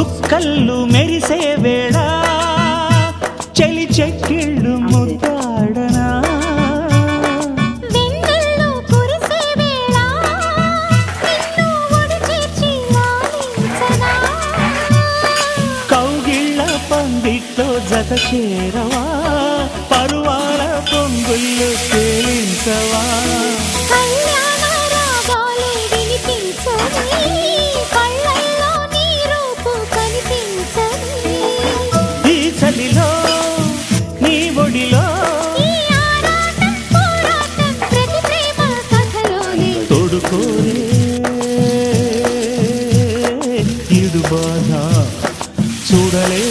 చుక్కళ్ళు మెరిసే వేళ చలి చెక్కిళ్ళు ముద్దాడనా కౌగిళ్ళ పందిట్లో జత చేరవా పరువాల పొంగుళ్ళు తేలించవా ఈ చలిలో నీ ఒడిలో తోడుకోరే ఇడు బాధ చూడలే